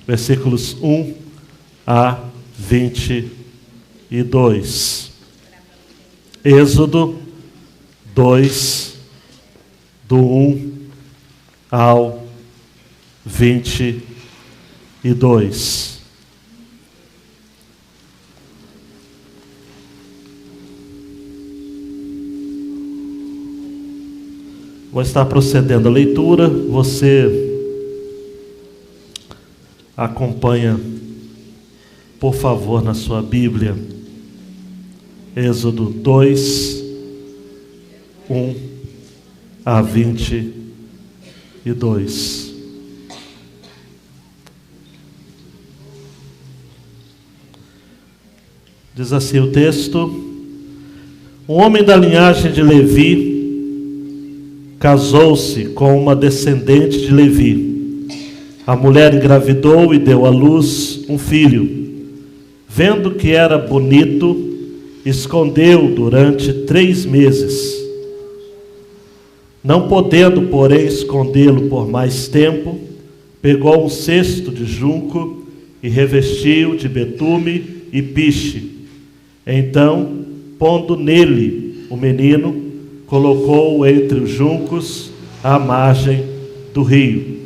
versículos 1 a 22. Êxodo 2, do 1 ao 22. Vou estar procedendo a leitura, você acompanha, por favor, na sua Bíblia. Êxodo 2, 1 a 22. Diz assim o texto: um homem da linhagem de Levi casou-se com uma descendente de Levi. A mulher engravidou e deu à luz um filho. Vendo que era bonito, escondeu durante 3 meses. Não podendo, porém, escondê-lo por mais tempo, pegou um cesto de junco e revestiu de betume e piche. Então, pondo nele o menino, colocou-o entre os juncos à margem do rio.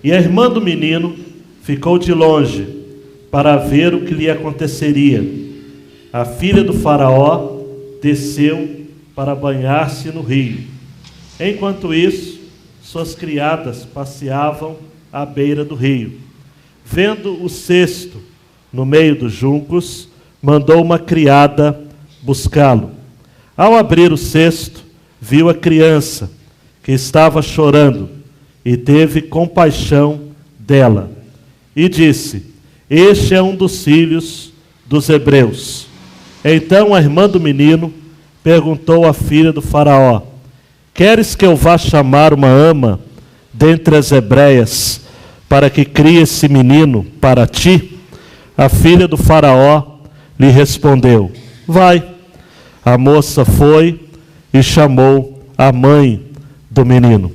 E a irmã do menino ficou de longe para ver o que lhe aconteceria. A filha do faraó desceu para banhar-se no rio. Enquanto isso, suas criadas passeavam à beira do rio. Vendo o cesto no meio dos juncos, mandou uma criada buscá-lo. Ao abrir o cesto, viu a criança que estava chorando e teve compaixão dela. E disse: este é um dos filhos dos hebreus. Então a irmã do menino perguntou à filha do faraó: queres que eu vá chamar uma ama dentre as hebreias para que crie esse menino para ti? A filha do faraó lhe respondeu: vai. A moça foi e chamou a mãe do menino.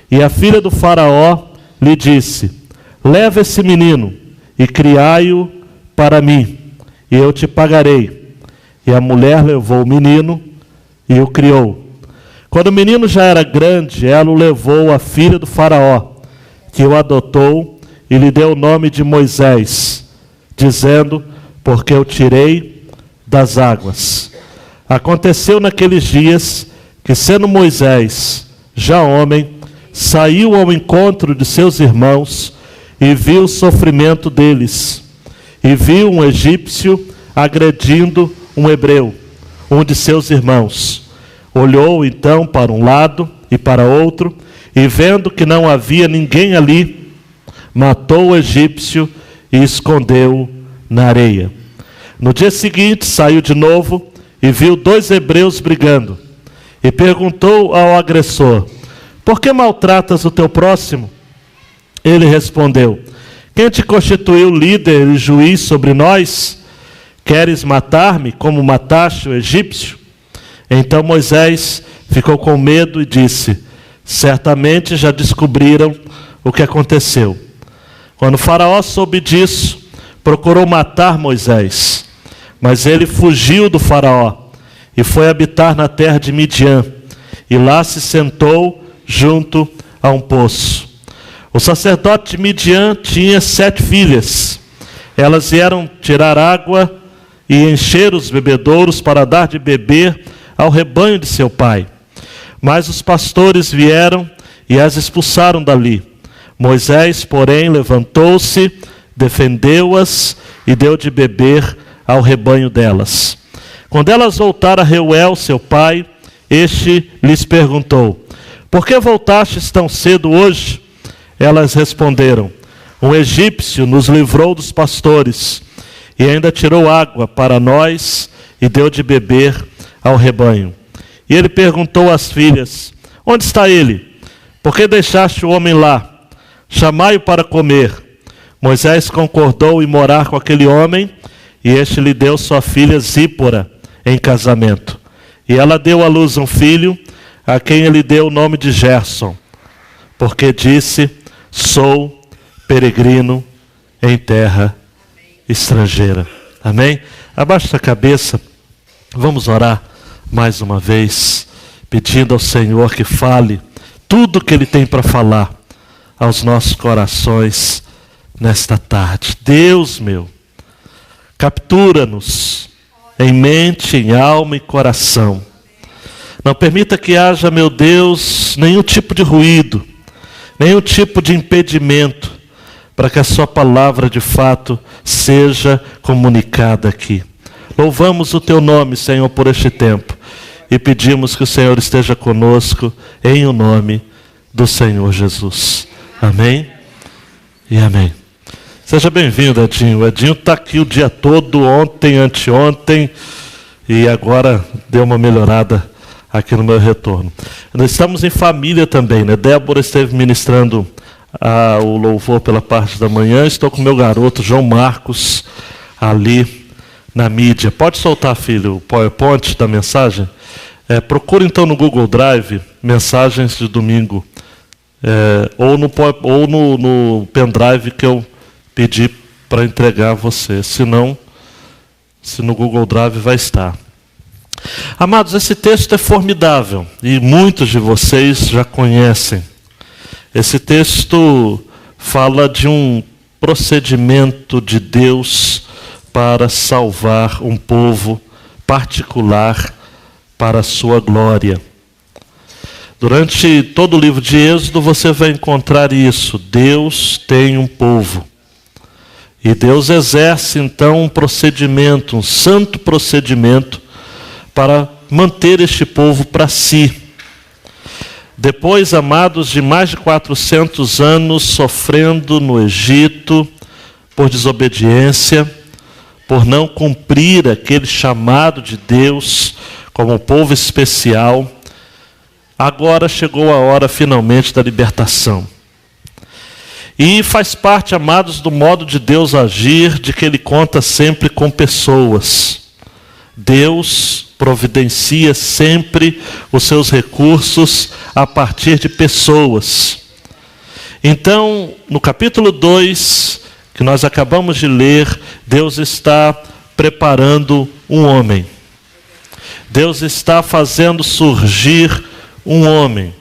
E a filha do faraó lhe disse: leva esse menino e criai-o para mim, e eu te pagarei. E a mulher levou o menino e o criou. Quando o menino já era grande, ela o levou à filha do faraó, que o adotou e lhe deu o nome de Moisés, dizendo: porque eu tirei das águas. Aconteceu naqueles dias que, sendo Moisés já homem, saiu ao encontro de seus irmãos e viu o sofrimento deles. E viu um egípcio agredindo um hebreu, um de seus irmãos. Olhou então para um lado e para outro, e vendo que não havia ninguém ali, matou o egípcio e escondeu-o na areia. No dia seguinte saiu de novo e viu 2 hebreus brigando. E perguntou ao agressor: por que maltratas o teu próximo? Ele respondeu: quem te constituiu líder e juiz sobre nós? Queres matar-me como mataste o egípcio? Então Moisés ficou com medo e disse: certamente já descobriram o que aconteceu. Quando o faraó soube disso, procurou matar Moisés. Mas ele fugiu do faraó e foi habitar na terra de Midian. E lá se sentou junto a um poço. O sacerdote de Midian tinha 7 filhas. Elas vieram tirar água e encher os bebedouros para dar de beber ao rebanho de seu pai. Mas os pastores vieram e as expulsaram dali. Moisés, porém, levantou-se, defendeu-as e deu de beber ao rebanho delas. Quando elas voltaram a Reuel, seu pai, este lhes perguntou: por que voltastes tão cedo hoje? Elas responderam: um egípcio nos livrou dos pastores e ainda tirou água para nós e deu de beber ao rebanho. E ele perguntou às filhas: onde está ele? Por que deixaste o homem lá? Chamai-o para comer. Moisés concordou em morar com aquele homem, e este lhe deu sua filha Zípora em casamento. E ela deu à luz um filho, a quem ele deu o nome de Gerson, porque disse: sou peregrino em terra estrangeira. Amém? Abaixa a cabeça, vamos orar mais uma vez, pedindo ao Senhor que fale tudo o que Ele tem para falar aos nossos corações nesta tarde. Deus meu, captura-nos em mente, em alma e coração. Não permita que haja, meu Deus, nenhum tipo de ruído, nenhum tipo de impedimento para que a sua palavra de fato seja comunicada aqui. Louvamos o teu nome, Senhor, por este tempo e pedimos que o Senhor esteja conosco em o nome do Senhor Jesus. Amém e amém. Seja bem-vindo, Edinho. O Edinho está aqui o dia todo, ontem, anteontem, e agora deu uma melhorada aqui no meu retorno. Nós estamos em família também, né? Débora esteve ministrando o louvor pela parte da manhã. Estou com meu garoto, João Marcos, ali na mídia. Pode soltar, filho, o PowerPoint da mensagem? Procura então no Google Drive, mensagens de domingo, ou no pendrive que eu pedi para entregar a você. Se não, se no Google Drive vai estar. Amados, esse texto é formidável e muitos de vocês já conhecem. Esse texto fala de um procedimento de Deus para salvar um povo particular para a sua glória. Durante todo o livro de Êxodo você vai encontrar isso. Deus tem um povo. E Deus exerce então um procedimento, um santo procedimento, para manter este povo para si. Depois, amados, de mais de 400 anos sofrendo no Egito, por desobediência, por não cumprir aquele chamado de Deus como povo especial, agora chegou a hora finalmente da libertação. E faz parte, amados, do modo de Deus agir, de que Ele conta sempre com pessoas. Deus providencia sempre os seus recursos a partir de pessoas. Então, no capítulo 2, que nós acabamos de ler, Deus está preparando um homem. Deus está fazendo surgir um homem.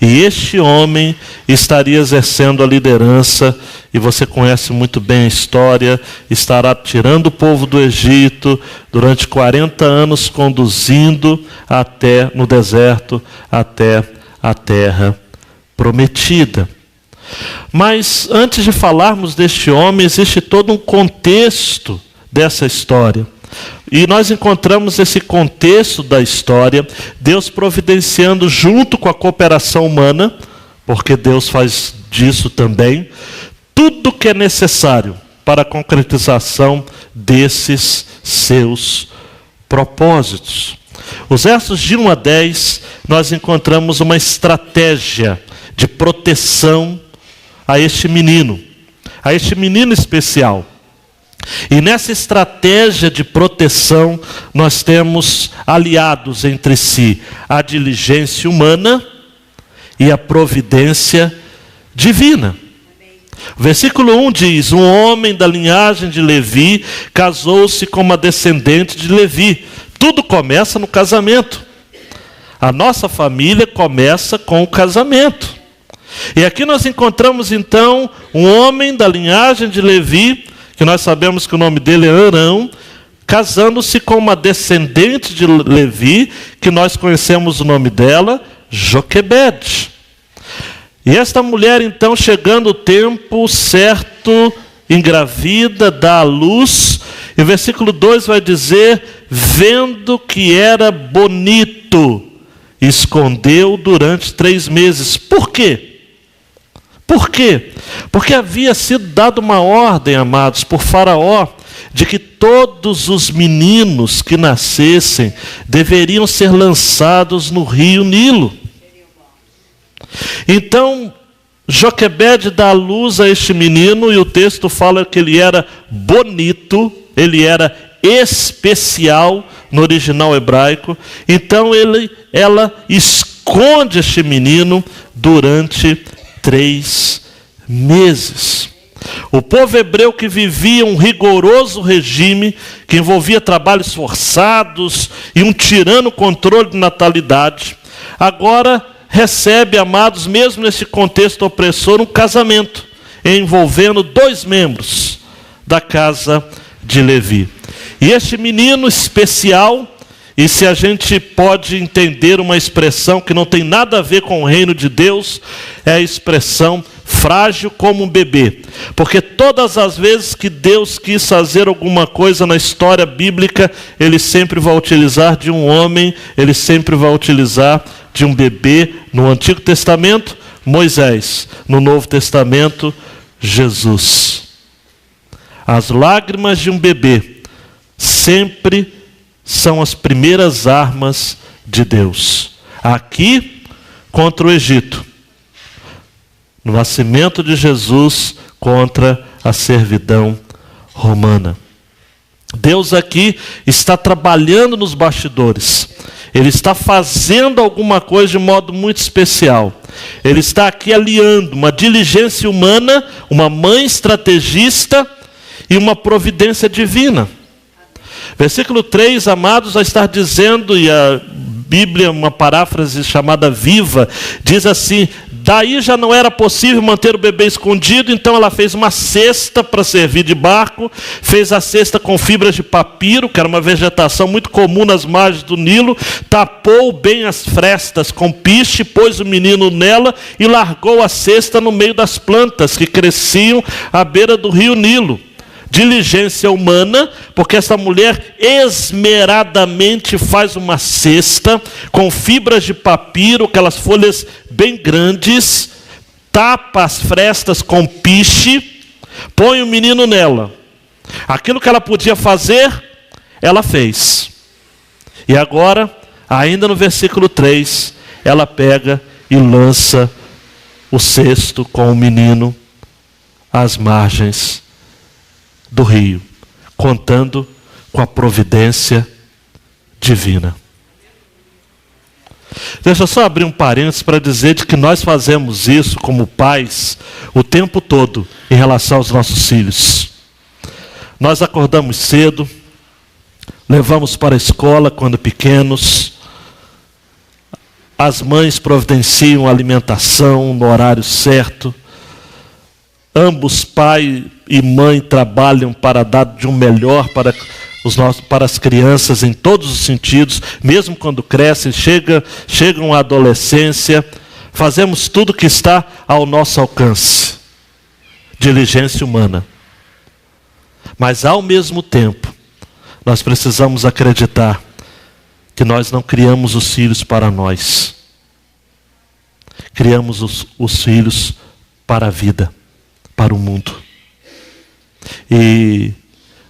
E este homem estaria exercendo a liderança, e você conhece muito bem a história, estará tirando o povo do Egito durante 40 anos, conduzindo até no deserto, até a terra prometida. Mas antes de falarmos deste homem, existe todo um contexto dessa história. E nós encontramos esse contexto da história, Deus providenciando junto com a cooperação humana, porque Deus faz disso também, tudo que é necessário para a concretização desses seus propósitos. Os versos de 1 a 10, nós encontramos uma estratégia de proteção a este menino especial. E nessa estratégia de proteção, nós temos aliados entre si a diligência humana e a providência divina. O versículo 1 diz: um homem da linhagem de Levi casou-se com uma descendente de Levi. Tudo começa no casamento. A nossa família começa com o casamento. E aqui nós encontramos então um homem da linhagem de Levi, que nós sabemos que o nome dele é Arão, casando-se com uma descendente de Levi, que nós conhecemos o nome dela, Joquebede. E esta mulher, então, chegando o tempo certo, engravida, dá à luz, e o versículo 2 vai dizer: vendo que era bonito, escondeu durante 3 meses. Por quê? Por quê? Porque havia sido dada uma ordem, amados, por Faraó, de que todos os meninos que nascessem deveriam ser lançados no rio Nilo. Então, Joquebede dá à luz a este menino, e o texto fala que ele era bonito, ele era especial no original hebraico. Então ela esconde este menino durante 3 meses. O povo hebreu que vivia um rigoroso regime, que envolvia trabalhos forçados e um tirano controle de natalidade, agora recebe, amados, mesmo nesse contexto opressor, um casamento, envolvendo 2 membros da casa de Levi. E este menino especial, e se a gente pode entender uma expressão que não tem nada a ver com o reino de Deus, é a expressão frágil como um bebê. Porque todas as vezes que Deus quis fazer alguma coisa na história bíblica, Ele sempre vai utilizar de um homem, Ele sempre vai utilizar de um bebê. No Antigo Testamento, Moisés. No Novo Testamento, Jesus. As lágrimas de um bebê sempre são as primeiras armas de Deus. Aqui, contra o Egito. No nascimento de Jesus, contra a servidão romana. Deus aqui está trabalhando nos bastidores. Ele está fazendo alguma coisa de modo muito especial. Ele está aqui aliando uma diligência humana, uma mãe estrategista e uma providência divina. Versículo 3, amados, vai estar dizendo, e a Bíblia, uma paráfrase chamada Viva, diz assim: daí já não era possível manter o bebê escondido, então ela fez uma cesta para servir de barco, fez a cesta com fibras de papiro, que era uma vegetação muito comum nas margens do Nilo, tapou bem as frestas com piche, pôs o menino nela e largou a cesta no meio das plantas que cresciam à beira do rio Nilo. Diligência humana, porque essa mulher esmeradamente faz uma cesta com fibras de papiro, aquelas folhas bem grandes, tapa as frestas com piche, põe o menino nela. Aquilo que ela podia fazer, ela fez. E agora, ainda no versículo 3, ela pega e lança o cesto com o menino às margens do rio, contando com a providência divina. Deixa eu só abrir um parênteses para dizer de que nós fazemos isso como pais o tempo todo em relação aos nossos filhos. Nós acordamos cedo, levamos para a escola quando pequenos, as mães providenciam a alimentação no horário certo, ambos, pai e mãe, trabalham para dar de um melhor para as crianças em todos os sentidos, mesmo quando crescem, chegam à adolescência, fazemos tudo que está ao nosso alcance. Diligência humana. Mas ao mesmo tempo, nós precisamos acreditar que nós não criamos os filhos para nós. Criamos os filhos para a vida, para o mundo. E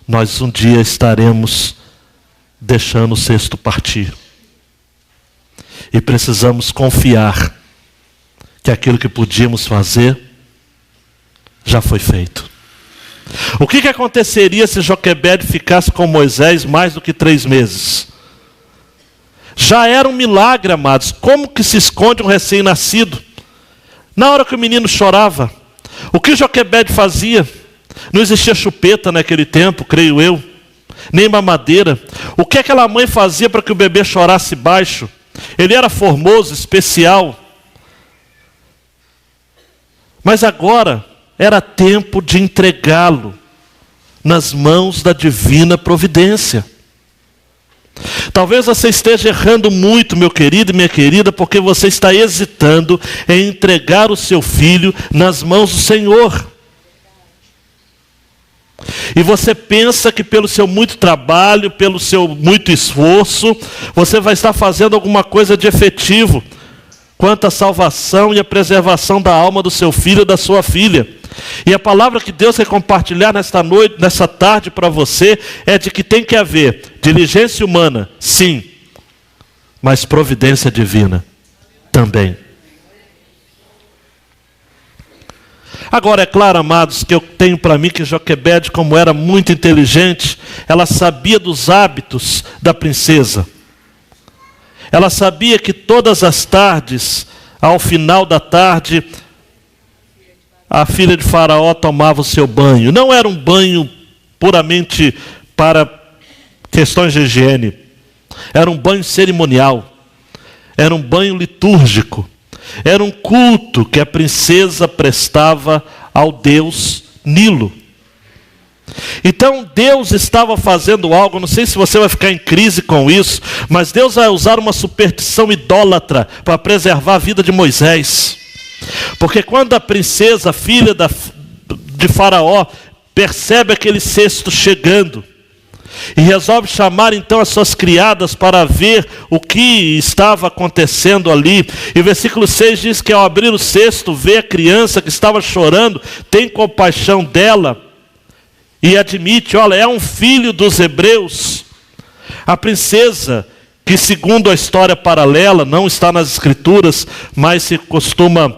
nós um dia estaremos deixando o cesto partir. E precisamos confiar que aquilo que podíamos fazer já foi feito. O que aconteceria se Joquebede ficasse com Moisés mais do que 3 meses? Já era um milagre, amados. Como que se esconde um recém-nascido? Na hora que o menino chorava, o que Joquebede fazia? Não existia chupeta naquele tempo, creio eu, nem mamadeira. O que aquela mãe fazia para que o bebê chorasse baixo? Ele era formoso, especial. Mas agora era tempo de entregá-lo nas mãos da divina providência. Talvez você esteja errando muito, meu querido e minha querida, porque você está hesitando em entregar o seu filho nas mãos do Senhor. E você pensa que pelo seu muito trabalho, pelo seu muito esforço, você vai estar fazendo alguma coisa de efetivo quanto à salvação e à preservação da alma do seu filho ou da sua filha. E a palavra que Deus quer compartilhar nesta noite, nessa tarde para você, é de que tem que haver diligência humana, sim, mas providência divina também. Agora, é claro, amados, que eu tenho para mim que Joquebede, como era muito inteligente, ela sabia dos hábitos da princesa. Ela sabia que todas as tardes, ao final da tarde, a filha de Faraó tomava o seu banho. Não era um banho puramente para questões de higiene. Era um banho cerimonial. Era um banho litúrgico. Era um culto que a princesa prestava ao deus Nilo. Então Deus estava fazendo algo, não sei se você vai ficar em crise com isso, mas Deus vai usar uma superstição idólatra para preservar a vida de Moisés. Porque quando a princesa, filha de Faraó, percebe aquele cesto chegando, e resolve chamar então as suas criadas para ver o que estava acontecendo ali. E o versículo 6 diz que ao abrir o cesto, vê a criança que estava chorando, tem compaixão dela, e admite, olha, é um filho dos hebreus. A princesa, que segundo a história paralela, não está nas escrituras, mas se costuma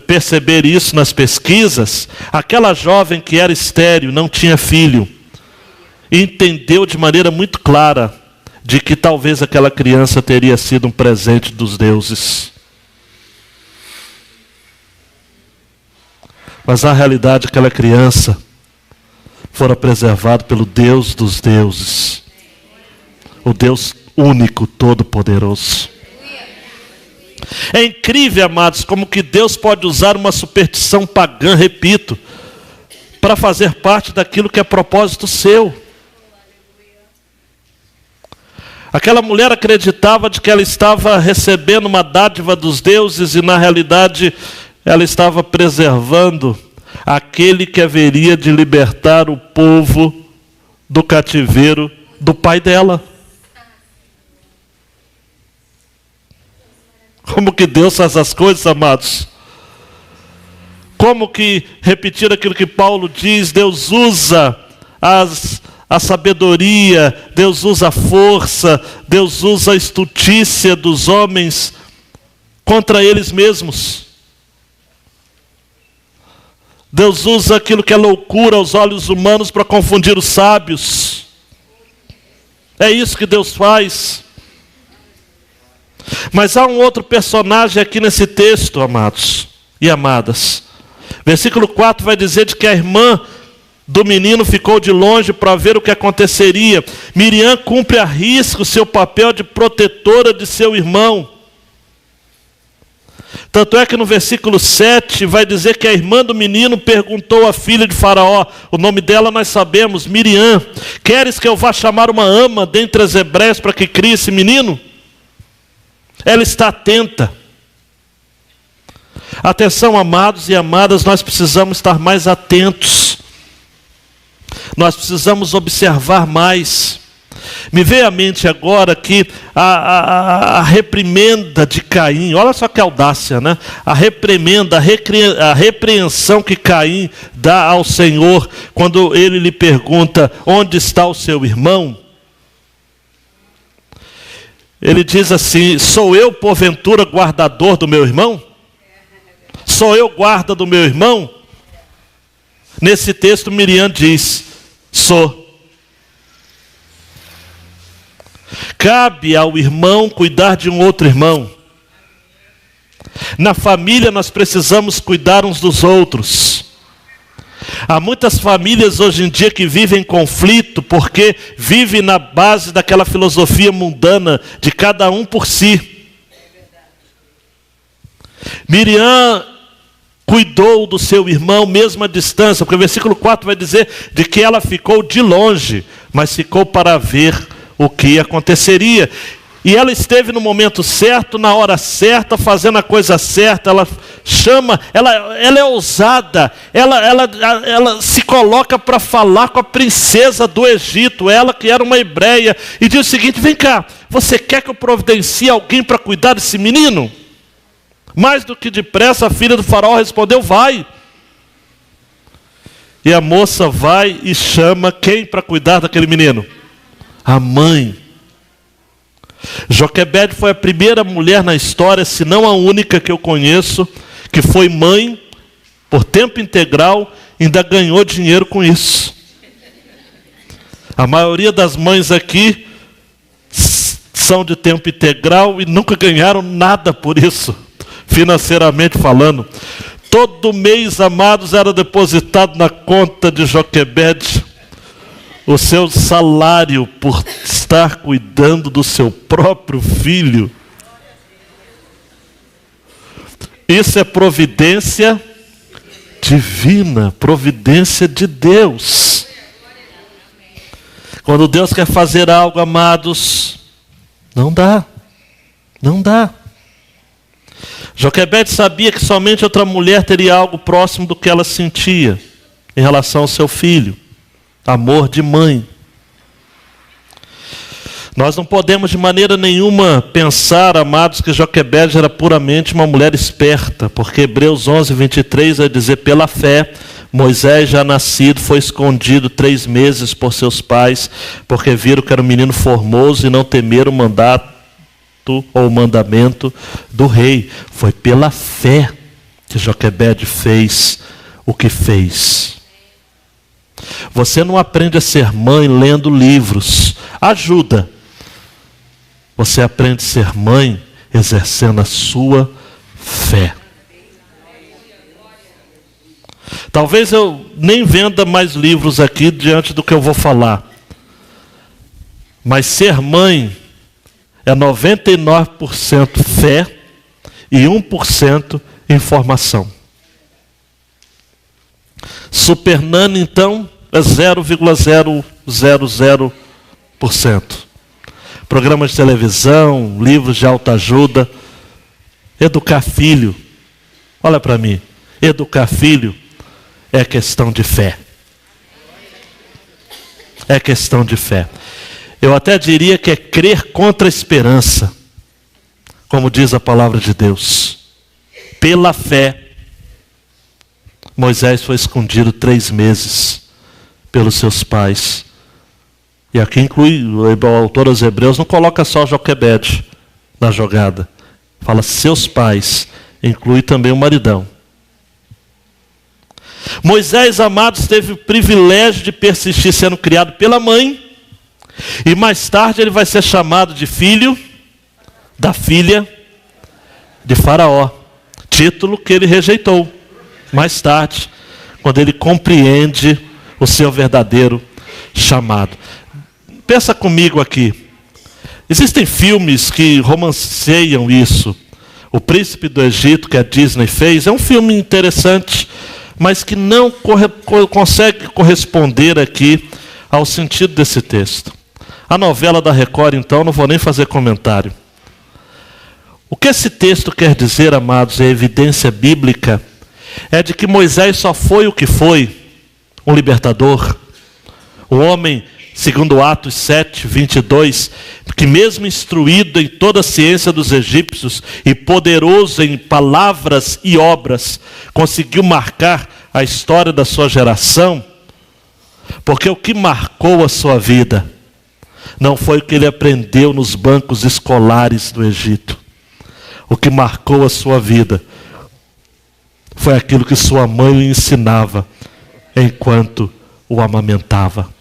perceber isso nas pesquisas, aquela jovem que era estéril, não tinha filho, entendeu de maneira muito clara de que talvez aquela criança teria sido um presente dos deuses. Mas na realidade aquela criança fora preservado pelo Deus dos deuses, o Deus único, todo-poderoso. É incrível, amados, como que Deus pode usar uma superstição pagã, repito, para fazer parte daquilo que é propósito seu. Aquela mulher acreditava de que ela estava recebendo uma dádiva dos deuses e na realidade ela estava preservando aquele que haveria de libertar o povo do cativeiro do pai dela. Como que Deus faz as coisas, amados? Como que, repetir aquilo que Paulo diz, Deus usa a sabedoria, Deus usa a força, Deus usa a estutícia dos homens contra eles mesmos. Deus usa aquilo que é loucura aos olhos humanos para confundir os sábios. É isso que Deus faz. Mas há um outro personagem aqui nesse texto, amados e amadas. Versículo 4 vai dizer de que a irmã do menino ficou de longe para ver o que aconteceria. Miriam cumpre a risca o seu papel de protetora de seu irmão. Tanto é que no versículo 7 vai dizer que a irmã do menino perguntou à filha de Faraó, o nome dela nós sabemos, Miriam: queres que eu vá chamar uma ama dentre as hebreias para que crie esse menino? Ela está atenta. Atenção, amados e amadas, nós precisamos estar mais atentos. Nós precisamos observar mais. Me veio à mente agora que a reprimenda de Caim, olha só que audácia, né? A reprimenda, a repreensão que Caim dá ao Senhor, quando ele lhe pergunta, onde está o seu irmão? Ele diz assim, sou eu porventura guardador do meu irmão? Sou eu guarda do meu irmão? Nesse texto Miriam diz, sou. Cabe ao irmão cuidar de um outro irmão. Na família nós precisamos cuidar uns dos outros. Há muitas famílias hoje em dia que vivem em conflito porque vivem na base daquela filosofia mundana de cada um por si. Miriam cuidou do seu irmão mesmo à distância, porque o versículo 4 vai dizer de que ela ficou de longe, mas ficou para ver o que aconteceria. E ela esteve no momento certo, na hora certa, fazendo a coisa certa. Ela chama, ela é ousada, ela se coloca para falar com a princesa do Egito, ela que era uma hebreia, e diz o seguinte, vem cá, você quer que eu providencie alguém para cuidar desse menino? Mais do que depressa a filha do faraó respondeu, vai. E a moça vai e chama quem para cuidar daquele menino? A mãe. Joquebede foi a primeira mulher na história, se não a única que eu conheço, que foi mãe por tempo integral e ainda ganhou dinheiro com isso. A maioria das mães aqui são de tempo integral e nunca ganharam nada por isso, financeiramente falando. Todo mês, amados, era depositado na conta de Joquebede o seu salário por estar cuidando do seu próprio filho. Isso é providência divina, providência de Deus. Quando Deus quer fazer algo, amados, não dá. Joquebede sabia que somente outra mulher teria algo próximo do que ela sentia em relação ao seu filho. Amor de mãe. Nós não podemos de maneira nenhuma pensar, amados, que Joquebede era puramente uma mulher esperta, porque Hebreus 11, 23 vai dizer: pela fé, Moisés, já nascido, foi escondido 3 meses por seus pais, porque viram que era um menino formoso e não temeram o mandato ou o mandamento do rei. Foi pela fé que Joquebede fez o que fez. Você não aprende a ser mãe lendo livros. Ajuda. Você aprende a ser mãe exercendo a sua fé. Talvez eu nem venda mais livros aqui diante do que eu vou falar. Mas ser mãe é 99% fé e 1% informação. Super Nani, então, é 0,000%. Programas de televisão, livros de autoajuda. Educar filho, olha para mim, educar filho é questão de fé. É questão de fé. Eu até diria que é crer contra a esperança, como diz a palavra de Deus. Pela fé, Moisés foi escondido 3 meses pelos seus pais. E aqui inclui, o autor aos Hebreus não coloca só Joquebede na jogada. Fala seus pais, inclui também o maridão. Moisés, amados, teve o privilégio de persistir sendo criado pela mãe. E mais tarde ele vai ser chamado de filho da filha de Faraó. Título que ele rejeitou mais tarde, quando ele compreende o seu verdadeiro chamado. Pensa comigo aqui. Existem filmes que romanceiam isso. O Príncipe do Egito, que a Disney fez, é um filme interessante, mas que não consegue corresponder aqui ao sentido desse texto. A novela da Record, então, não vou nem fazer comentário. O que esse texto quer dizer, amados, é evidência bíblica, é de que Moisés só foi o que foi, um libertador, um homem, segundo Atos 7, 22, que mesmo instruído em toda a ciência dos egípcios e poderoso em palavras e obras, conseguiu marcar a história da sua geração, porque o que marcou a sua vida não foi o que ele aprendeu nos bancos escolares do Egito. O que marcou a sua vida foi aquilo que sua mãe lhe ensinava enquanto o amamentava.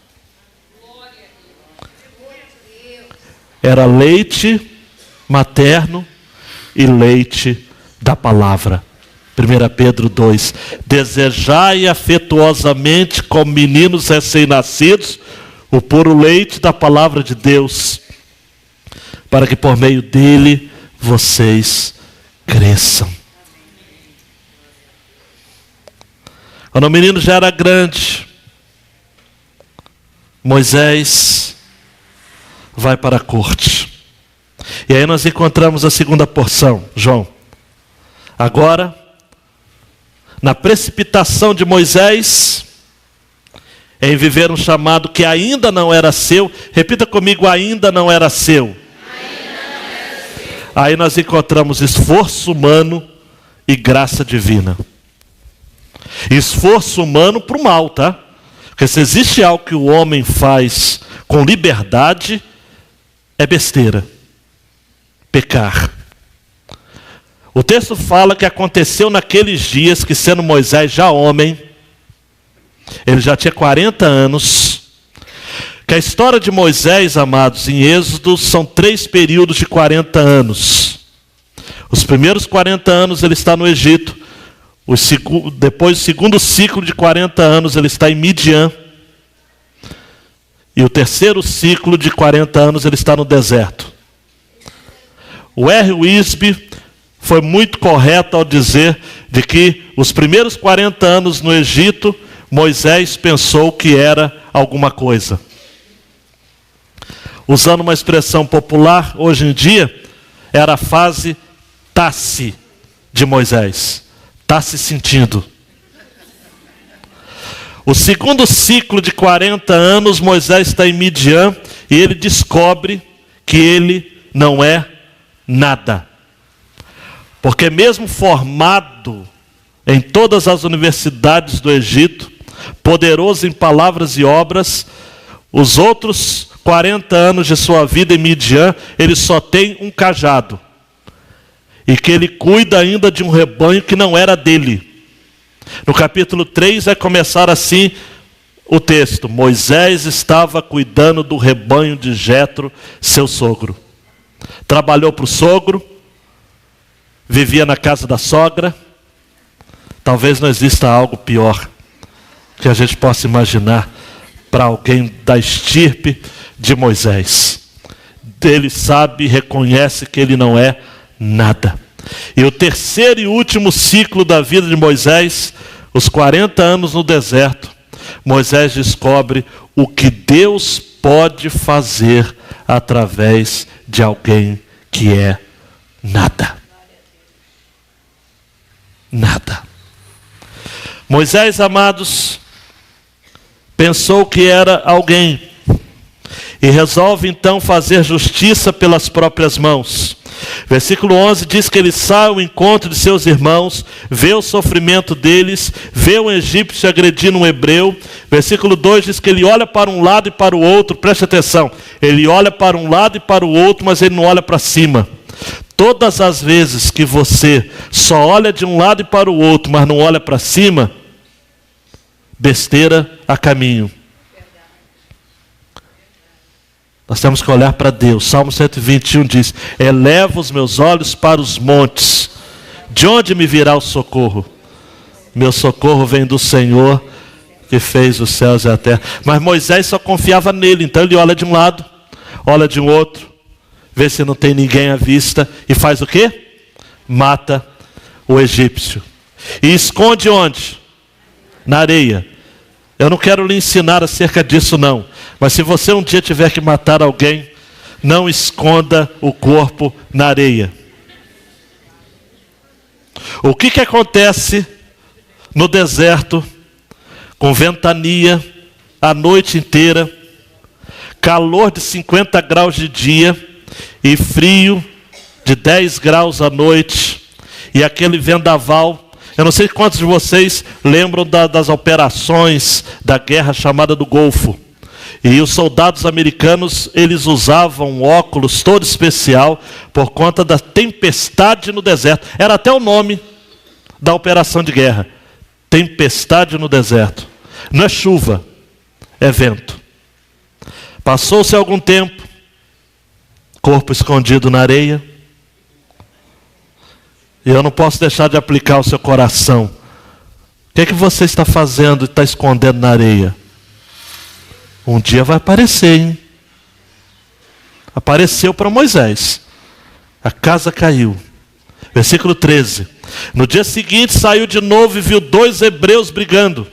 Era leite materno e leite da palavra. 1 Pedro 2. Desejai afetuosamente como meninos recém-nascidos o puro leite da palavra de Deus, para que por meio dele vocês cresçam. Quando o menino já era grande, Moisés vai para a corte. E aí nós encontramos a segunda porção, João. Agora, na precipitação de Moisés em viver um chamado que ainda não era seu. Repita comigo, ainda não era seu. Aí nós encontramos esforço humano e graça divina. Esforço humano para o mal, tá? Porque se existe algo que o homem faz com liberdade, é besteira. Pecar. O texto fala que aconteceu naqueles dias que, sendo Moisés já homem, ele já tinha 40 anos, que a história de Moisés, amados, em Êxodo, são 3 períodos de 40 anos. Os primeiros 40 anos ele está no Egito. Depois do segundo ciclo de 40 anos, ele está em Midian. E o terceiro ciclo de 40 anos, ele está no deserto. O R. Wisby foi muito correto ao dizer de que os primeiros 40 anos no Egito, Moisés pensou que era alguma coisa. Usando uma expressão popular, hoje em dia, era a fase tá-se de Moisés. Está se sentindo. O segundo ciclo de 40 anos, Moisés está em Midian e ele descobre que ele não é nada. Porque mesmo formado em todas as universidades do Egito, poderoso em palavras e obras, os outros 40 anos de sua vida em Midian, ele só tem um cajado. E que ele cuida ainda de um rebanho que não era dele. No capítulo 3 vai começar assim o texto. Moisés estava cuidando do rebanho de Jetro, seu sogro. Trabalhou para o sogro, vivia na casa da sogra. Talvez não exista algo pior que a gente possa imaginar para alguém da estirpe de Moisés. Ele sabe e reconhece que ele não é nada. E o terceiro e último ciclo da vida de Moisés, os 40 anos no deserto, Moisés descobre o que Deus pode fazer através de alguém que é nada. Nada. Moisés, amados, pensou que era alguém e resolve então fazer justiça pelas próprias mãos. Versículo 11 diz que ele sai ao encontro de seus irmãos, vê o sofrimento deles, vê um egípcio agredindo um hebreu. Versículo 2 diz que ele olha para um lado e para o outro, preste atenção, ele olha para um lado e para o outro, mas ele não olha para cima. Todas as vezes que você só olha de um lado e para o outro, mas não olha para cima, besteira a caminho. Nós temos que olhar para Deus. Salmo 121 diz: eleva os meus olhos para os montes. De onde me virá o socorro? Meu socorro vem do Senhor, que fez os céus e a terra. Mas Moisés só confiava nele. Então ele olha de um lado, olha de um outro, vê se não tem ninguém à vista. E faz o quê? Mata o egípcio. E esconde onde? Na areia. Eu não quero lhe ensinar acerca disso não. Mas se você um dia tiver que matar alguém, não esconda o corpo na areia. O que acontece no deserto, com ventania, a noite inteira, calor de 50 graus de dia e frio de 10 graus à noite, e aquele vendaval. Eu não sei quantos de vocês lembram das operações da guerra chamada do Golfo. E os soldados americanos, eles usavam um óculos todo especial por conta da tempestade no deserto. Era até o nome da operação de guerra. Tempestade no deserto. Não é chuva, é vento. Passou-se algum tempo, corpo escondido na areia. E eu não posso deixar de aplicar ao seu coração. O que você está fazendo e está escondendo na areia? Um dia vai aparecer, hein? Apareceu para Moisés. A casa caiu. Versículo 13. No dia seguinte saiu de novo e viu 2 hebreus brigando.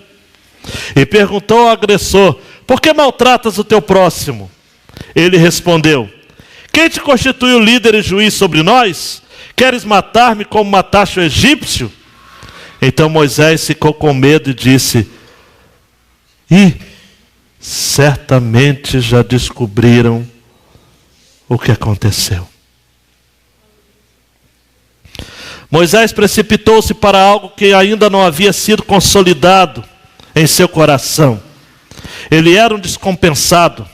E perguntou ao agressor: por que maltratas o teu próximo? Ele respondeu: quem te constituiu líder e juiz sobre nós? Queres matar-me como mataste o egípcio? Então Moisés ficou com medo e disse: certamente já descobriram o que aconteceu. Moisés precipitou-se para algo que ainda não havia sido consolidado em seu coração. Ele era um descompensado.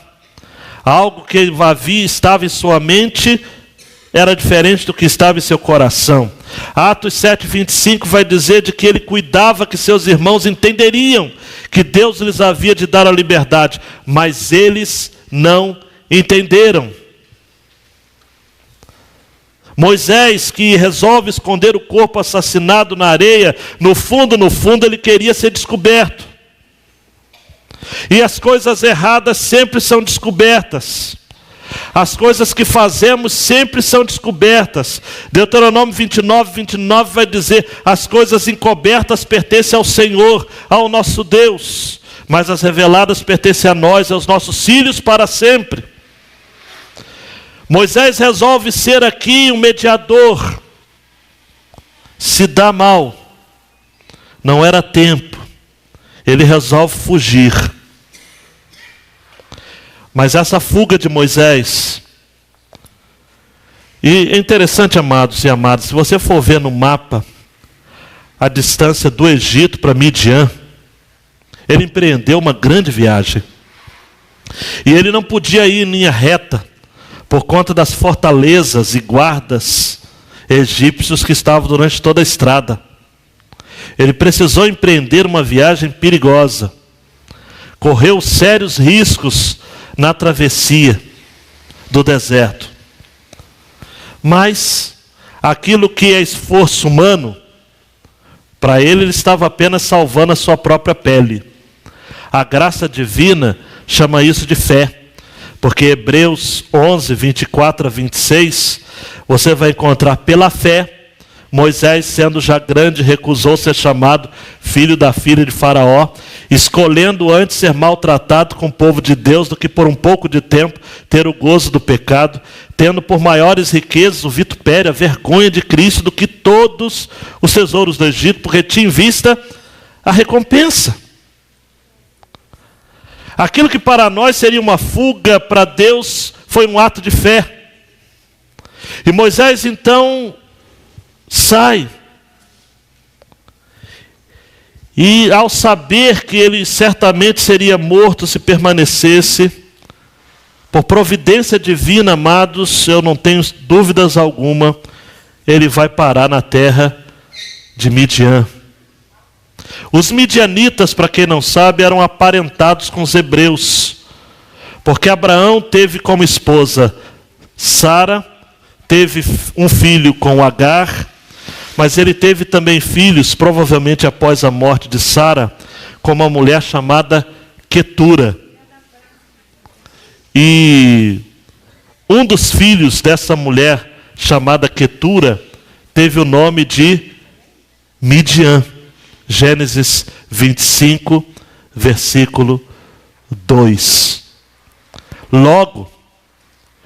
Algo que estava em sua mente era diferente do que estava em seu coração. Atos 7:25 vai dizer de que ele cuidava que seus irmãos entenderiam que Deus lhes havia de dar a liberdade, mas eles não entenderam. Moisés, que resolve esconder o corpo assassinado na areia, no fundo, ele queria ser descoberto. E as coisas erradas sempre são descobertas. As coisas que fazemos sempre são descobertas. Deuteronômio 29 vai dizer: as coisas encobertas pertencem ao Senhor, ao nosso Deus, mas as reveladas pertencem a nós, aos nossos filhos para sempre. Moisés resolve ser aqui um mediador. Se dá mal, não era tempo, ele resolve fugir. Mas essa fuga de Moisés, e é interessante, amados e amadas, se você for ver no mapa a distância do Egito para Midian, ele empreendeu uma grande viagem. E ele não podia ir em linha reta, por conta das fortalezas e guardas egípcios que estavam durante toda a estrada. Ele precisou empreender uma viagem perigosa. Correu sérios riscos na travessia do deserto. Mas aquilo que é esforço humano, para ele estava apenas salvando a sua própria pele. A graça divina chama isso de fé. Porque Hebreus 11, 24 a 26, você vai encontrar: pela fé, Moisés, sendo já grande, recusou ser chamado filho da filha de Faraó, escolhendo antes ser maltratado com o povo de Deus do que por um pouco de tempo ter o gozo do pecado, tendo por maiores riquezas o vitupério, a vergonha de Cristo do que todos os tesouros do Egito, porque tinha em vista a recompensa. Aquilo que para nós seria uma fuga, para Deus foi um ato de fé. E Moisés então sai. E ao saber que ele certamente seria morto se permanecesse, por providência divina, amados, eu não tenho dúvidas alguma, ele vai parar na terra de Midian. Os midianitas, para quem não sabe, eram aparentados com os hebreus, porque Abraão teve como esposa Sara, teve um filho com Agar, mas ele teve também filhos, provavelmente após a morte de Sara, com uma mulher chamada Quetura. E um dos filhos dessa mulher chamada Quetura teve o nome de Midian. Gênesis 25, versículo 2. Logo,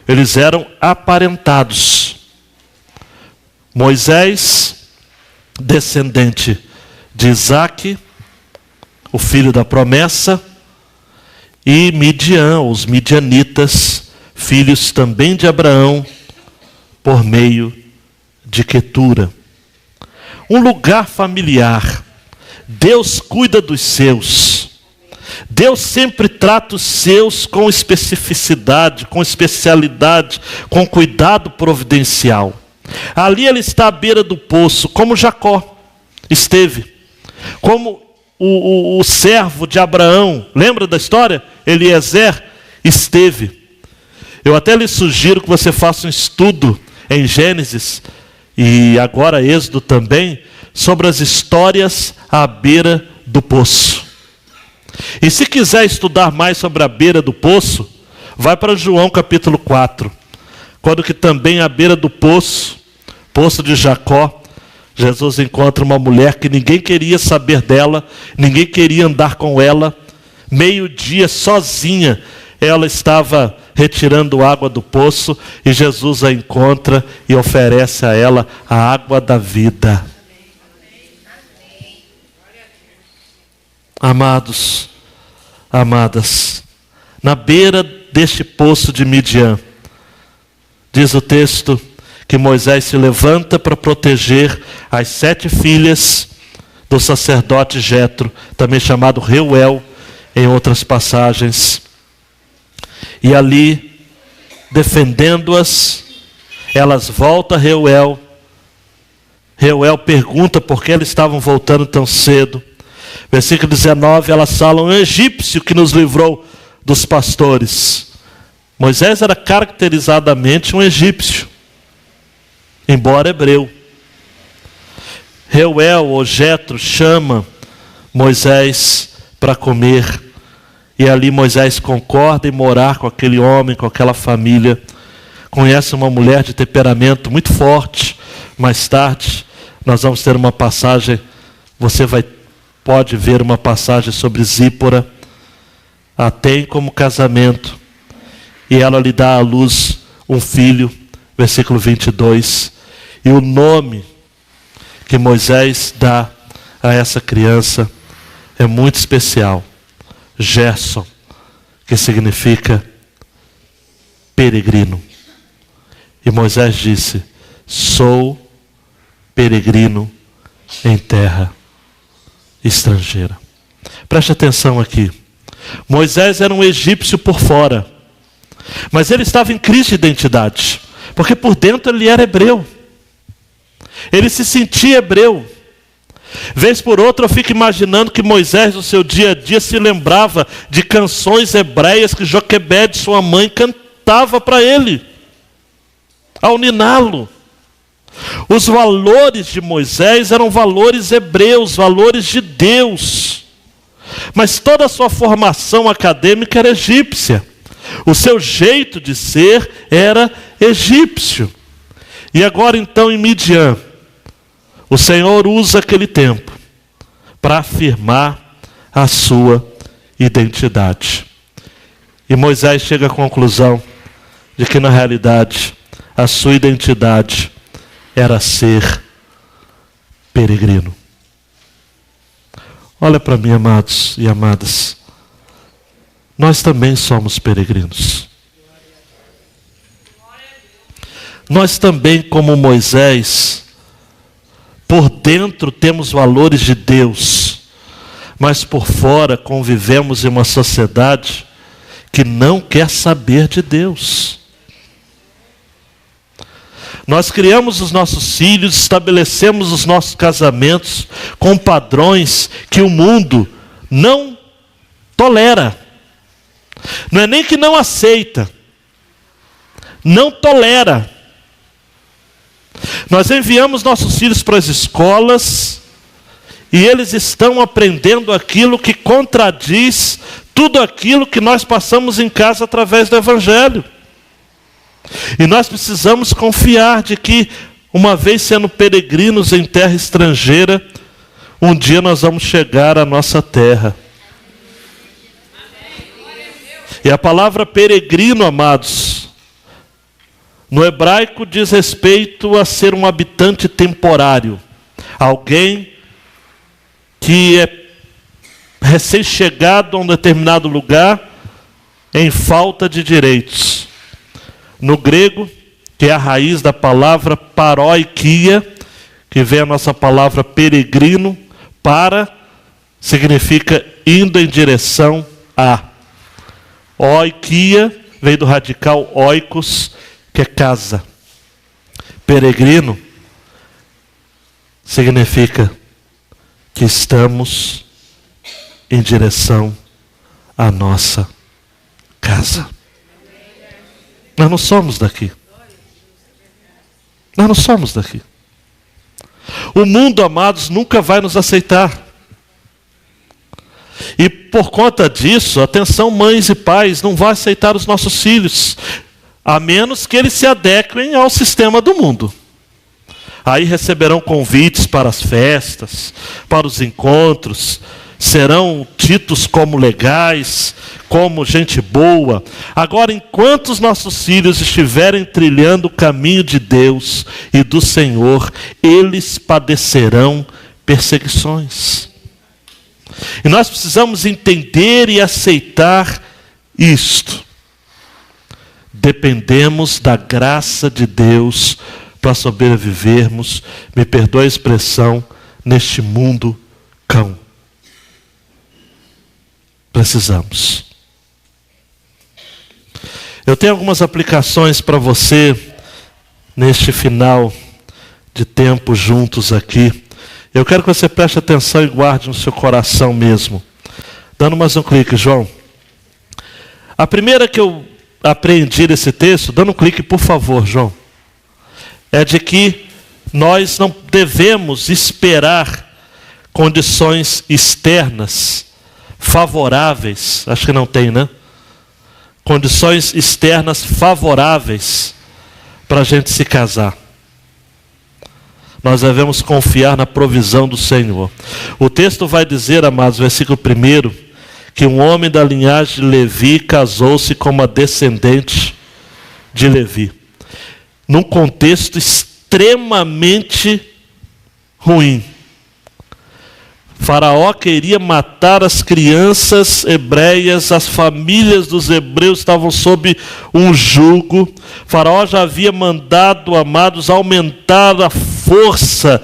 eles eram aparentados. Moisés, descendente de Isaque, o filho da promessa, e Midian, os midianitas, filhos também de Abraão, por meio de Quetura. Um lugar familiar. Deus cuida dos seus. Deus sempre trata os seus com especificidade, com especialidade, com cuidado providencial. Ali ele está à beira do poço, como Jacó esteve. Como o servo de Abraão, lembra da história? Eliezer esteve. Eu até lhe sugiro que você faça um estudo em Gênesis, e agora Êxodo também, sobre as histórias à beira do poço. E se quiser estudar mais sobre a beira do poço, vai para João capítulo 4, quando que também à beira do poço, poço de Jacó, Jesus encontra uma mulher que ninguém queria saber dela, ninguém queria andar com ela. Meio-dia, sozinha, ela estava retirando água do poço, e Jesus a encontra e oferece a ela a água da vida. Amados, amadas, na beira deste poço de Midian, diz o texto que Moisés se levanta para proteger as 7 filhas do sacerdote Jetro, também chamado Reuel, em outras passagens. E ali, defendendo-as, elas voltam a Reuel. Reuel pergunta por que eles estavam voltando tão cedo. Versículo 19, elas falam: um egípcio que nos livrou dos pastores. Moisés era caracterizadamente um egípcio. embora hebreu. Reuel ou Jetro chama Moisés para comer. E ali Moisés concorda em morar com aquele homem, com aquela família. Conhece uma mulher de temperamento muito forte. Mais tarde nós vamos ter uma passagem, pode ver uma passagem sobre Zípora. A tem como casamento. E ela lhe dá à luz um filho, versículo 22. E o nome que Moisés dá a essa criança é muito especial. Gerson, que significa peregrino. E Moisés disse: sou peregrino em terra estrangeira. Preste atenção aqui. Moisés era um egípcio por fora, mas ele estava em crise de identidade, porque por dentro ele era hebreu. Ele se sentia hebreu. Vez por outra eu fico imaginando que Moisés no seu dia a dia se lembrava de canções hebreias que Joquebede, sua mãe, cantava para ele, ao niná-lo. Os valores de Moisés eram valores hebreus, valores de Deus. Mas toda a sua formação acadêmica era egípcia. O seu jeito de ser era egípcio. E agora então em Midian, o Senhor usa aquele tempo para afirmar a sua identidade. E Moisés chega à conclusão de que na realidade a sua identidade era ser peregrino. Olha para mim, amados e amadas. Nós também somos peregrinos. Nós também, como Moisés, por dentro temos valores de Deus, mas por fora convivemos em uma sociedade que não quer saber de Deus. Nós criamos os nossos filhos, estabelecemos os nossos casamentos com padrões que o mundo não tolera. Não é nem que não aceita, não tolera. Nós enviamos nossos filhos para as escolas e eles estão aprendendo aquilo que contradiz tudo aquilo que nós passamos em casa através do Evangelho. E nós precisamos confiar de que, uma vez sendo peregrinos em terra estrangeira, um dia nós vamos chegar à nossa terra. E a palavra peregrino, amados, no hebraico diz respeito a ser um habitante temporário. Alguém que é recém-chegado a um determinado lugar em falta de direitos. No grego, que é a raiz da palavra paroikia, que vem a nossa palavra peregrino, para, significa indo em direção a. Oikia vem do radical oikos, que é casa. Peregrino significa que estamos em direção à nossa casa. Nós não somos daqui. Nós não somos daqui. O mundo, amados, nunca vai nos aceitar. E por conta disso, atenção mães e pais, não vai aceitar os nossos filhos, a menos que eles se adequem ao sistema do mundo. Aí receberão convites para as festas, para os encontros, serão tidos como legais, como gente boa. Agora, enquanto os nossos filhos estiverem trilhando o caminho de Deus e do Senhor, eles padecerão perseguições. E nós precisamos entender e aceitar isto. Dependemos da graça de Deus para sobrevivermos, me perdoe a expressão, neste mundo cão. Precisamos. Eu tenho algumas aplicações para você neste final de tempo juntos aqui. Eu quero que você preste atenção e guarde no seu coração mesmo. Dando mais um clique, João. A primeira que eu aprendi desse texto, dando um clique, por favor, João. é de que nós não devemos esperar condições externas favoráveis. Acho que não tem, né? Condições externas favoráveis para a gente se casar. Nós devemos confiar na provisão do Senhor. O texto vai dizer, amados, versículo 1, que um homem da linhagem de Levi casou-se com uma descendente de Levi. Num contexto extremamente ruim. Faraó queria matar as crianças hebreias, as famílias dos hebreus estavam sob um jugo. Faraó já havia mandado, amados, aumentar a força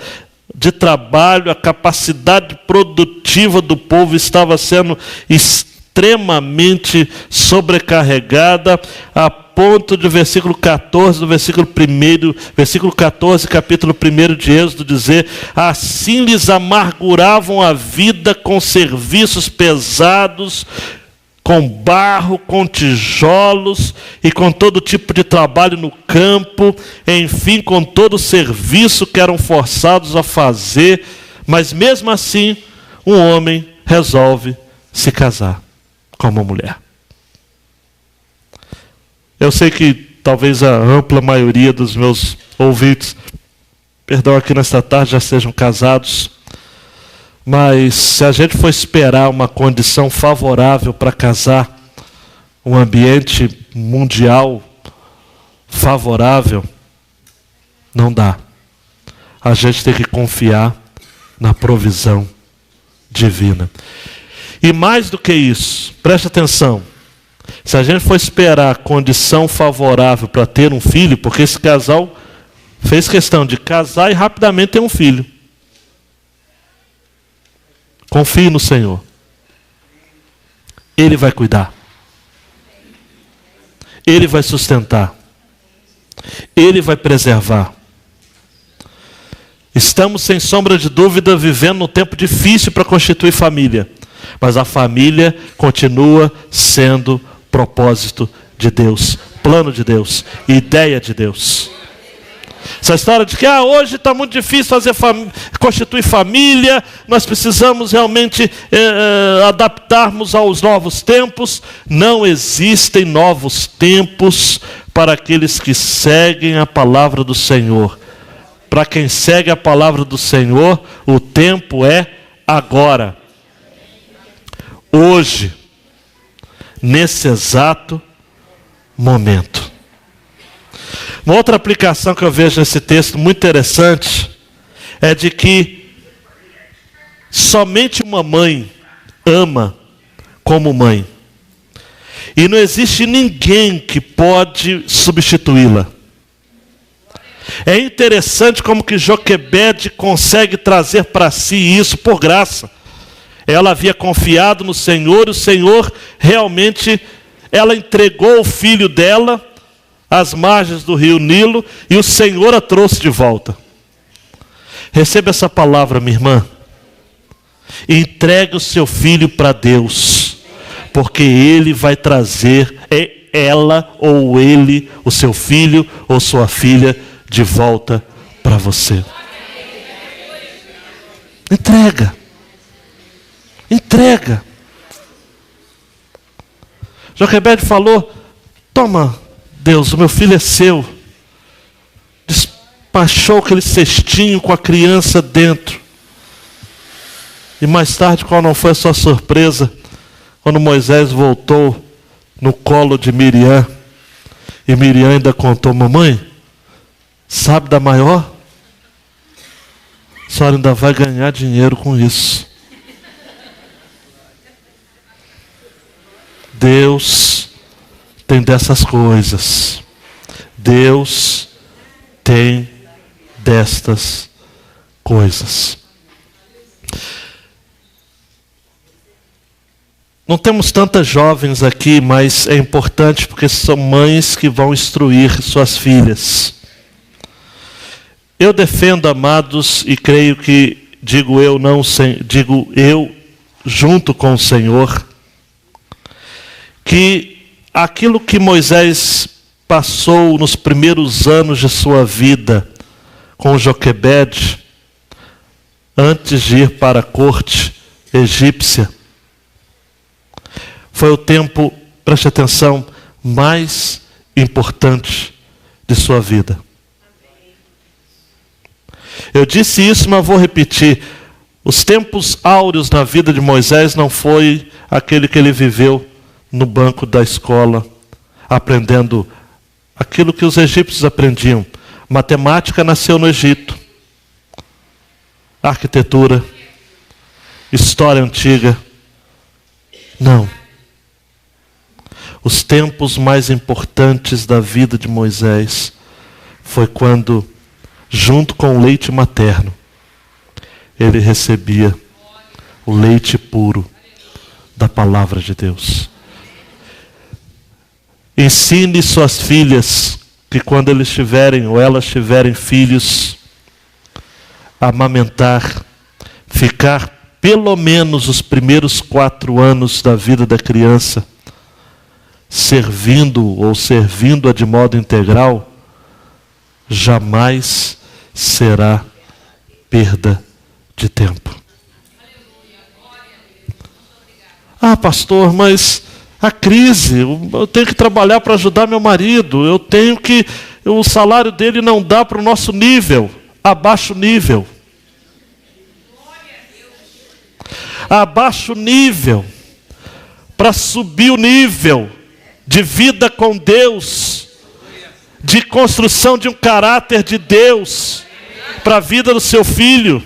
de trabalho, a capacidade produtiva do povo estava sendo extremamente sobrecarregada, a ponto de versículo 14, do versículo 14, capítulo 1 de Êxodo, dizer: assim lhes amarguravam a vida com serviços pesados, com barro, com tijolos e com todo tipo de trabalho no campo, enfim, com todo o serviço que eram forçados a fazer, mas mesmo assim, um homem resolve se casar com uma mulher. Eu sei que talvez a ampla maioria dos meus ouvintes, aqui nesta tarde, já sejam casados, mas se a gente for esperar uma condição favorável para casar, um ambiente mundial favorável, não dá. A gente tem que confiar na provisão divina. E mais do que isso, preste atenção, se a gente for esperar condição favorável para ter um filho, porque esse casal fez questão de casar e rapidamente ter um filho. Confie no Senhor. Ele vai cuidar. Ele vai sustentar. Ele vai preservar. Estamos, sem sombra de dúvida, vivendo um tempo difícil para constituir família. Mas a família continua sendo propósito de Deus, plano de Deus, ideia de Deus. Essa história de que hoje está muito difícil constituir família, nós precisamos realmente adaptarmos aos novos tempos. Não existem novos tempos para aqueles que seguem a palavra do Senhor. Para quem segue a palavra do Senhor, o tempo é agora. Hoje, nesse exato momento. Uma outra aplicação que eu vejo nesse texto muito interessante é de que somente uma mãe ama como mãe. E não existe ninguém que pode substituí-la. É interessante como que Joquebede consegue trazer para si isso por graça. Ela havia confiado no Senhor, o Senhor realmente, ela entregou o filho dela às margens do rio Nilo, e o Senhor a trouxe de volta. Receba essa palavra, minha irmã. Entregue o seu filho para Deus, porque Ele vai trazer ela ou ele, o seu filho ou sua filha, de volta para você. Entrega. Entrega. Joquebede falou: toma, Deus, o meu filho é seu. Despachou aquele cestinho com a criança dentro. E mais tarde, qual não foi a sua surpresa, quando Moisés voltou no colo de Miriam, e Miriam ainda contou: mamãe, sabe da maior? A senhora ainda vai ganhar dinheiro com isso. Deus tem dessas coisas. Deus tem destas coisas. Não temos tantas jovens aqui, mas é importante porque são mães que vão instruir suas filhas. Eu defendo, amados, e creio que digo eu junto com o Senhor, que aquilo que Moisés passou nos primeiros anos de sua vida, com Joquebede antes de ir para a corte egípcia. Foi o tempo, preste atenção, mais importante de sua vida. Eu disse isso, mas vou repetir. Os tempos áureos na vida de Moisés não foi aquele que ele viveu no banco da escola, aprendendo aquilo que os egípcios aprendiam. Matemática nasceu no Egito. Arquitetura, história antiga. Não. Os tempos mais importantes da vida de Moisés foi quando, junto com o leite materno, ele recebia o leite puro da palavra de Deus. Ensine suas filhas que quando eles tiverem ou elas tiverem filhos, a amamentar, ficar pelo menos os primeiros 4 anos da vida da criança servindo-a de modo integral, jamais será perda de tempo. Ah, pastor, mas a crise, eu tenho que trabalhar para ajudar meu marido, o salário dele não dá para o nosso nível, abaixa o nível. Abaixa o nível, para subir o nível de vida com Deus, de construção de um caráter de Deus para a vida do seu filho.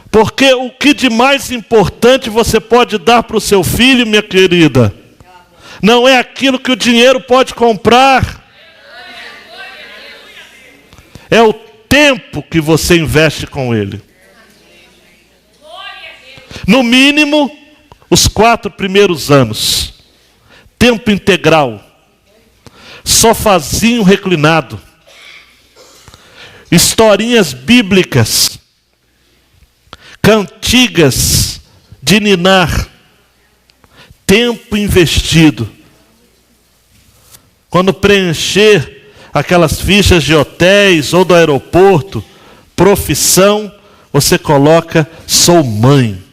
Porque o que de mais importante você pode dar para o seu filho, minha querida, não é aquilo que o dinheiro pode comprar, é o tempo que você investe com ele. No mínimo, os 4 primeiros anos, tempo integral, sofazinho reclinado, historinhas bíblicas, cantigas de ninar, tempo investido. Quando preencher aquelas fichas de hotéis ou do aeroporto, profissão, você coloca, sou mãe.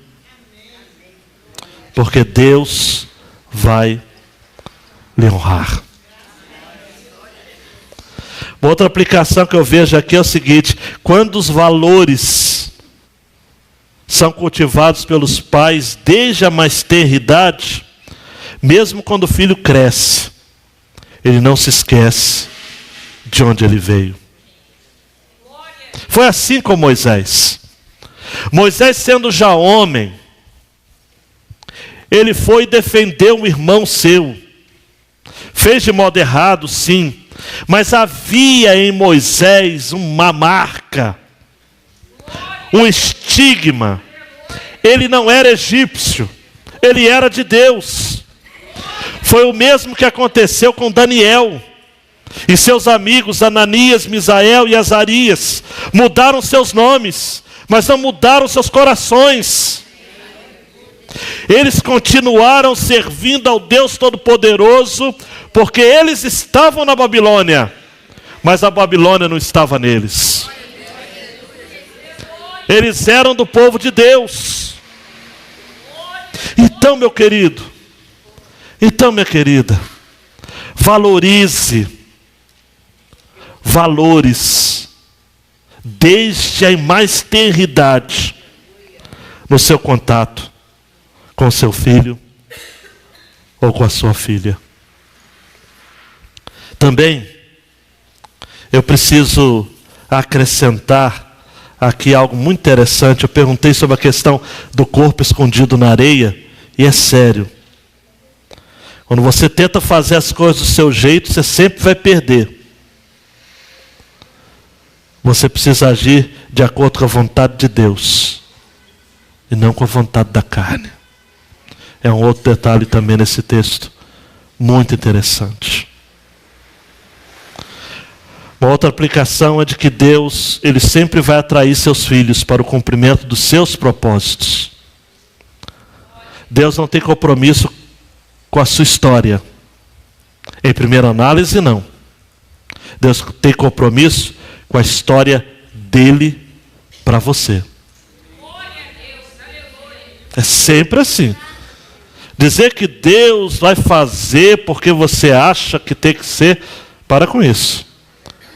Porque Deus vai lhe honrar. Uma outra aplicação que eu vejo aqui é o seguinte: quando os valores são cultivados pelos pais desde a mais tenra idade, mesmo quando o filho cresce, ele não se esquece de onde ele veio. Foi assim com Moisés. Moisés, sendo já homem, ele foi defender um irmão seu. Fez de modo errado, sim. Mas havia em Moisés uma marca, um estigma. Ele não era egípcio, ele era de Deus. Foi o mesmo que aconteceu com Daniel e seus amigos Ananias, Misael e Azarias. Mudaram seus nomes, mas não mudaram seus corações. Eles continuaram servindo ao Deus Todo-Poderoso, porque eles estavam na Babilônia, mas a Babilônia não estava neles. Eles eram do povo de Deus. Então, meu querido, então, minha querida, valorize valores desde a mais tenra idade no seu contato com seu filho ou com a sua filha. Também eu preciso acrescentar aqui algo muito interessante. Eu perguntei sobre a questão do corpo escondido na areia, e é sério. Quando você tenta fazer as coisas do seu jeito, você sempre vai perder. Você precisa agir de acordo com a vontade de Deus e não com a vontade da carne. É um outro detalhe também nesse texto, muito interessante. Uma outra aplicação é de que Deus, Ele sempre vai atrair seus filhos para o cumprimento dos seus propósitos. Deus não tem compromisso com a sua história. Em primeira análise, não. Deus tem compromisso com a história dele para você. É sempre assim. Dizer que Deus vai fazer porque você acha que tem que ser, para com isso.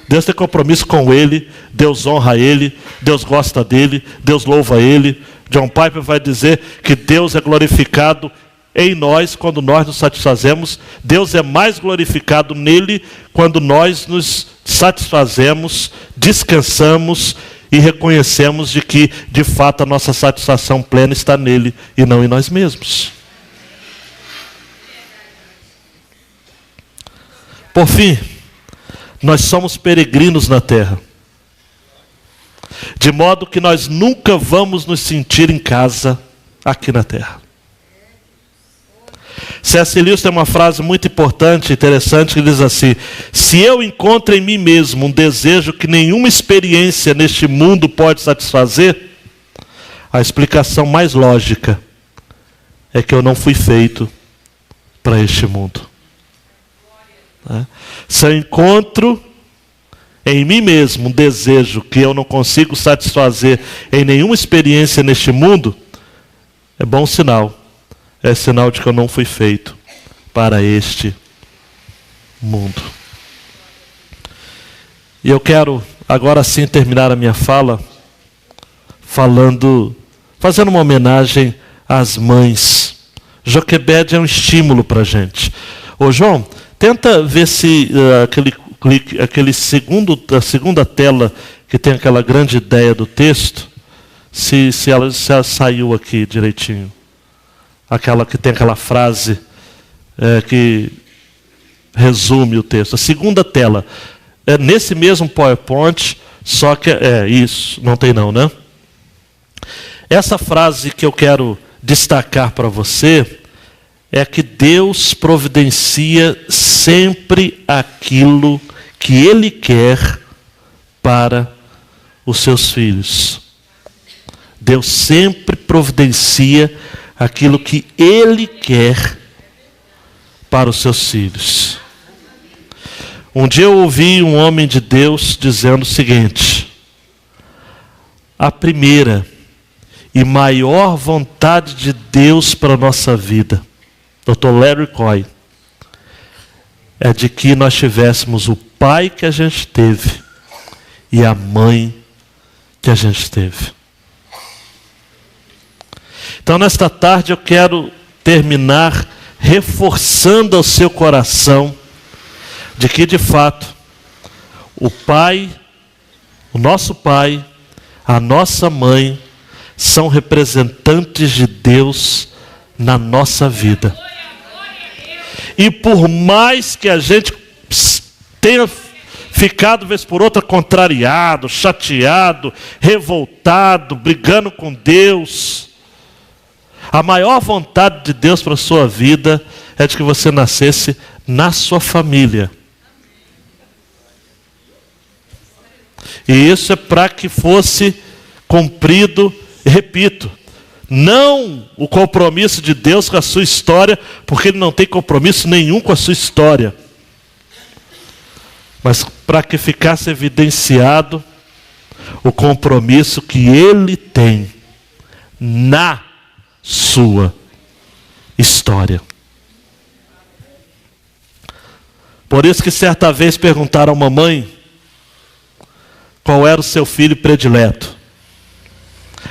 Deus tem compromisso com ele, Deus honra ele, Deus gosta dele, Deus louva ele. John Piper vai dizer que Deus é glorificado em nós quando nós nos satisfazemos. Deus é mais glorificado nele quando nós nos satisfazemos, descansamos e reconhecemos de que, de fato, a nossa satisfação plena está nele e não em nós mesmos. Por fim, nós somos peregrinos na terra, de modo que nós nunca vamos nos sentir em casa aqui na terra. C.S. Lewis tem uma frase muito importante, interessante, que diz assim: se eu encontro em mim mesmo um desejo que nenhuma experiência neste mundo pode satisfazer, a explicação mais lógica é que eu não fui feito para este mundo. Se eu encontro em mim mesmo um desejo que eu não consigo satisfazer em nenhuma experiência neste mundo, é bom sinal. É sinal de que eu não fui feito para este mundo. E eu quero agora sim terminar a minha fala fazendo uma homenagem às mães. Joquebede é um estímulo para a gente. Ô João, tenta ver se a segunda tela que tem aquela grande ideia do texto, se ela saiu aqui direitinho. Aquela que tem aquela frase que resume o texto. A segunda tela. É nesse mesmo PowerPoint, só que isso, não tem não, né? Essa frase que eu quero destacar para você é que Deus providencia sempre aquilo que Ele quer para os seus filhos. Deus sempre providencia aquilo que Ele quer para os seus filhos. Um dia eu ouvi um homem de Deus dizendo o seguinte: a primeira e maior vontade de Deus para a nossa vida, Dr. Larry Coy, é de que nós tivéssemos o pai que a gente teve e a mãe que a gente teve. Então, nesta tarde, eu quero terminar reforçando ao seu coração de que, de fato, o pai, o nosso pai, a nossa mãe, são representantes de Deus na nossa vida. E por mais que a gente tenha ficado, vez por outra, contrariado, chateado, revoltado, brigando com Deus, a maior vontade de Deus para a sua vida é de que você nascesse na sua família. E isso é para que fosse cumprido, repito, não o compromisso de Deus com a sua história, porque Ele não tem compromisso nenhum com a sua história, mas para que ficasse evidenciado o compromisso que Ele tem na sua história. Por isso que certa vez perguntaram a uma mãe qual era o seu filho predileto,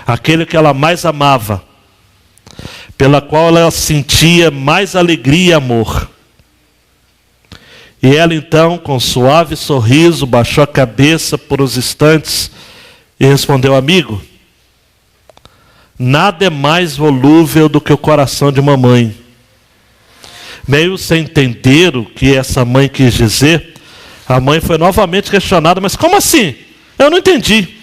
aquele que ela mais amava, pela qual ela sentia mais alegria e amor. E ela então, com suave sorriso, baixou a cabeça por uns instantes e respondeu: amigo, nada é mais volúvel do que o coração de uma mãe. Meio sem entender o que essa mãe quis dizer, a mãe foi novamente questionada: mas como assim? Eu não entendi.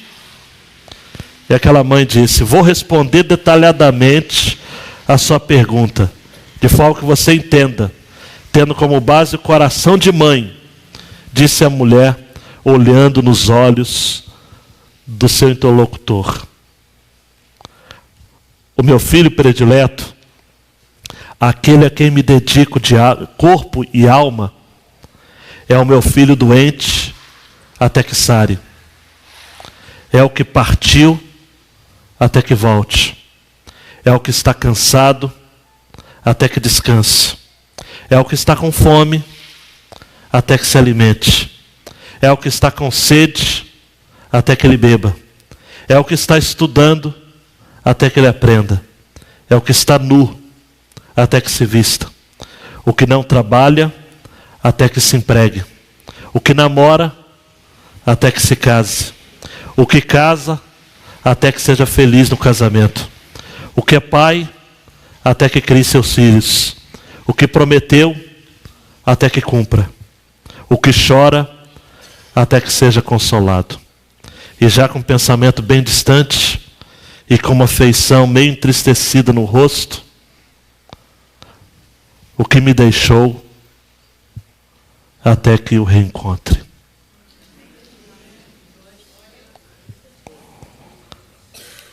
E aquela mãe disse: vou responder detalhadamente a sua pergunta, de forma que você entenda, tendo como base o coração de mãe, disse a mulher, olhando nos olhos do seu interlocutor. O meu filho predileto, aquele a quem me dedico de corpo e alma, é o meu filho doente até que sare. É o que partiu até que volte. É o que está cansado até que descanse. É o que está com fome até que se alimente. É o que está com sede até que ele beba. É o que está estudando até que ele aprenda. É o que está nu até que se vista. O que não trabalha até que se empregue. O que namora até que se case. O que casa até que seja feliz no casamento. O que é pai até que crie seus filhos. O que prometeu até que cumpra. O que chora até que seja consolado. E já com um pensamento bem distante e com uma feição meio entristecida no rosto, o que me deixou até que o reencontre.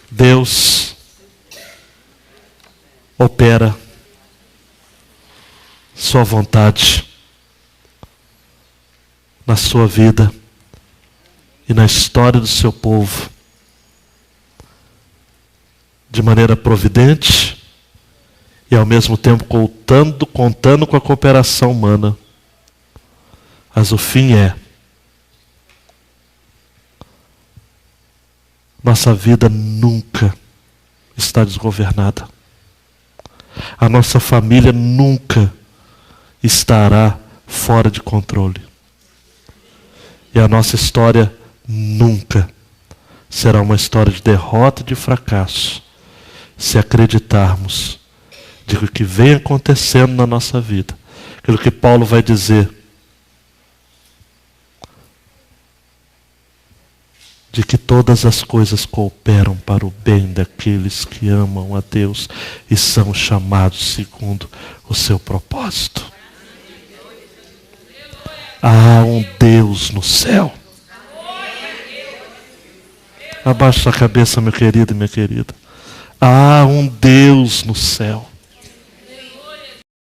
Deus opera sua vontade na sua vida e na história do seu povo de maneira providente e ao mesmo tempo contando com a cooperação humana. Mas o fim é: nossa vida nunca está desgovernada. A nossa família nunca estará fora de controle. E a nossa história nunca será uma história de derrota e de fracasso, se acreditarmos de que o que vem acontecendo na nossa vida, aquilo que Paulo vai dizer, de que todas as coisas cooperam para o bem daqueles que amam a Deus e são chamados segundo o seu propósito. Há um Deus no céu. Abaixa a cabeça, meu querido e minha querida. Há um Deus no céu.